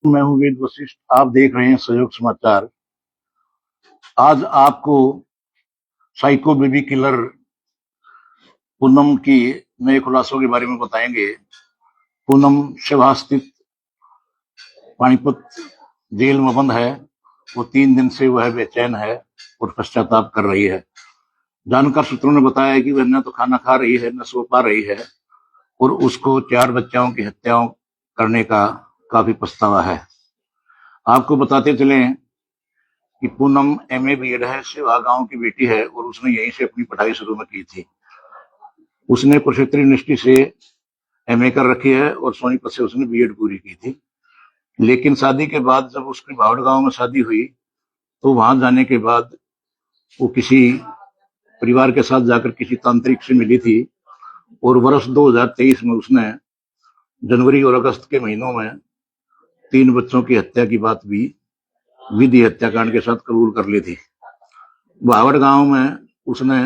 मैं हूँ वेद वशिष्ठ। आप देख रहे हैं सहयोग समाचार। आज आपको साइको बेबी किलर पूनम की नए खुलासों के बारे में बताएंगे। पूनम शिवा स्थित पानीपत जेल में बंद है। वो 3 दिन से वह बेचैन है और पश्चाताप कर रही है। जानकार सूत्रों ने बताया कि वह न तो खाना खा रही है, न सो पा रही है और उसको 4 बच्चों की हत्याओं करने का काफी पछतावा है। आपको बताते चलें कि पूनम एमए बीएड है, शिवा गांव की बेटी है और उसने यहीं से अपनी पढ़ाई शुरू में की थी। उसने कुरुक्षेत्र यूनिवर्सिटी से एमए कर रखी है और सोनीपत से उसने बीएड पूरी की थी। लेकिन शादी के बाद जब उसकी भावड़ गांव में शादी हुई तो वहां जाने के बाद वो किसी परिवार के साथ जाकर किसी तांत्रिक से मिली थी और वर्ष 2023 में उसने जनवरी और अगस्त के महीनों में 3 बच्चों की हत्या की बात भी विधि हत्याकांड के साथ कबूल कर ली थी। भावड़ गांव में उसने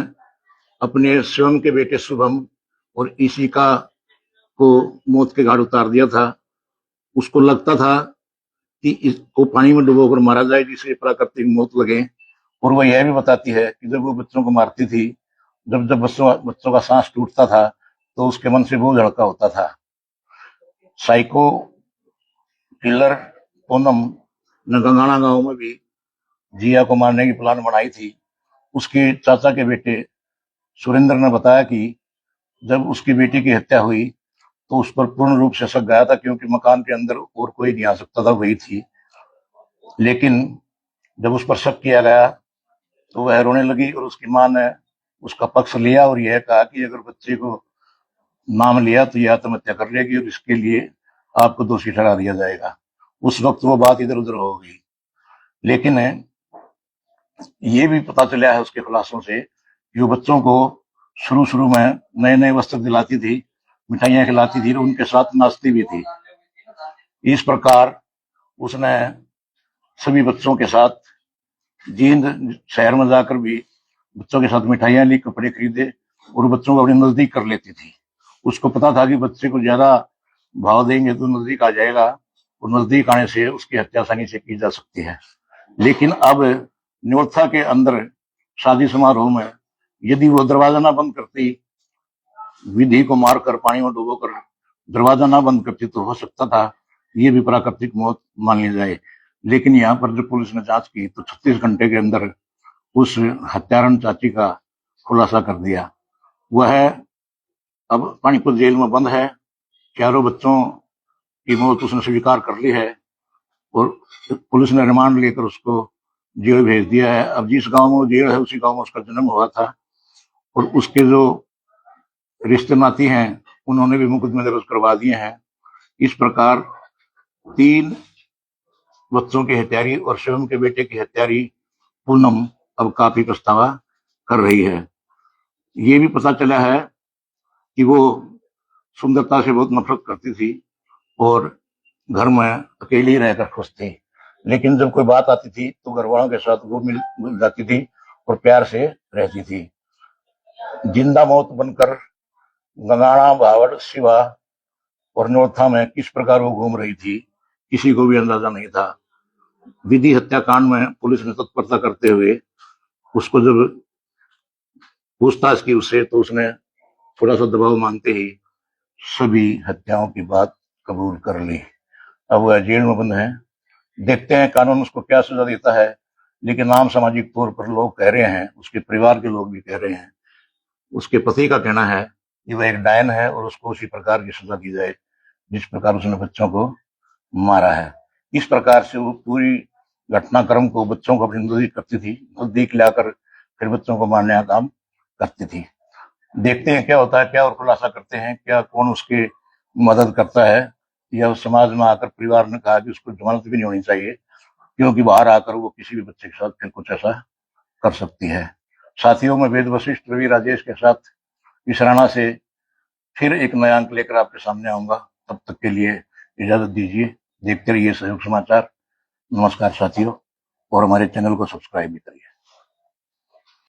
अपने स्वयं के बेटे शुभम और ईशिका को मौत के घाट उतार दिया था। उसको लगता था कि इसको पानी में डुबोकर मारा जाए जिससे प्राकृतिक मौत लगे। और वह यह भी बताती है कि जब वो बच्चों को मारती थी, जब जब बच्चों का सांस टूटता था तो उसके मन से बोझ हल्का होता था। साइको किलर पूनम ने गंगाना गांव में भी जिया को मारने की प्लान बनाई थी। उसके चाचा के बेटे सुरेंद्र ने बताया कि जब उसकी बेटी की हत्या हुई तो उस पर पूर्ण रूप से शक गया था, क्योंकि मकान के अंदर और कोई नहीं आ सकता था, वही थी। लेकिन जब उस पर शक किया गया तो वह रोने लगी और उसकी मां ने उसका पक्ष लिया और यह कहा कि अगर बच्चे को नाम लिया तो यह आत्महत्या कर लेगी और इसके लिए आपको दोषी ठहरा दिया जाएगा। उस वक्त वो बात इधर उधर हो गई। लेकिन ये भी पता चला है उसके खुलासों से कि वो बच्चों को शुरू शुरू में नए नए वस्त्र दिलाती थी, मिठाइयां खिलाती थी और उनके साथ नाचती भी थी। इस प्रकार उसने सभी बच्चों के साथ जींद शहर में जाकर भी बच्चों के साथ मिठाइयां ली, कपड़े खरीदे और बच्चों को अपने नजदीक कर लेती थी। उसको पता था कि बच्चे को ज्यादा भाव देंगे तो नजदीक आ जाएगा और नजदीक आने से उसकी हत्या आसानी से की जा सकती है। लेकिन अब न्योथा के अंदर शादी समारोह में यदि वो दरवाजा ना बंद करती, विधि को मारकर पानी में डुबोकर दरवाजा ना बंद करती, तो हो सकता था ये भी प्राकृतिक मौत मान ली जाए। लेकिन यहाँ पर जब पुलिस ने जांच की तो 36 घंटे के अंदर उस हत्यारण चाची का खुलासा कर दिया। वह अब पानीपत जेल में बंद है। 4 बच्चों की मौत उसने स्वीकार कर ली है और पुलिस ने रिमांड लेकर उसको जेल भेज दिया है। अब जिस गांव में जेल है उसी गांव में उसका जन्म हुआ था और उसके जो रिश्ते नाती हैं उन्होंने भी मुकदमे दर्ज करवा दिए हैं। इस प्रकार 3 बच्चों की हत्यारी और स्वयं के बेटे की हत्यारी पूनम अब काफी पछतावा कर रही है। ये भी पता चला है कि वो सुंदरता से बहुत नफरत करती थी और घर में अकेली ही रहकर खुश थी। लेकिन जब कोई बात आती थी तो घर वालों के साथ वो मिल जाती थी और प्यार से रहती थी। जिंदा मौत बनकर गंगाना, भावड़, शिवा और नौथा में किस प्रकार वो घूम रही थी किसी को भी अंदाजा नहीं था। विधि हत्याकांड में पुलिस ने तत्परता करते हुए उसको जब पूछताछ की उससे तो उसने थोड़ा सा दबाव मानते ही सभी हत्याओं की बात कबूल कर ली। अब वह जेल में बंद है। देखते हैं कानून उसको क्या सजा देता है। लेकिन आम सामाजिक तौर पर लोग कह रहे हैं, उसके परिवार के लोग भी कह रहे हैं, उसके पति का कहना है कि वह एक डायन है और उसको उसी प्रकार की सजा दी जाए जिस प्रकार उसने बच्चों को मारा है। इस प्रकार से वो पूरी घटनाक्रम को बच्चों को अपनी नजदीक करती थी, नजदीक लाकर फिर बच्चों को मारने का काम करती थी। देखते हैं क्या होता है, क्या और खुलासा करते हैं, क्या कौन उसकी मदद करता है। या समाज में आकर परिवार ने कहा कि उसको जमानत भी नहीं होनी चाहिए, क्योंकि बाहर आकर वो किसी भी बच्चे के साथ फिर कुछ ऐसा कर सकती है। साथियों में वेद वशिष्ठ रवि राजेश के साथ इस राणा से फिर एक नया अंक लेकर आपके सामने आऊंगा। तब तक के लिए इजाजत दीजिए। देखते रहिए सहयोग समाचार। नमस्कार साथियों, और हमारे चैनल को सब्सक्राइब भी करिए।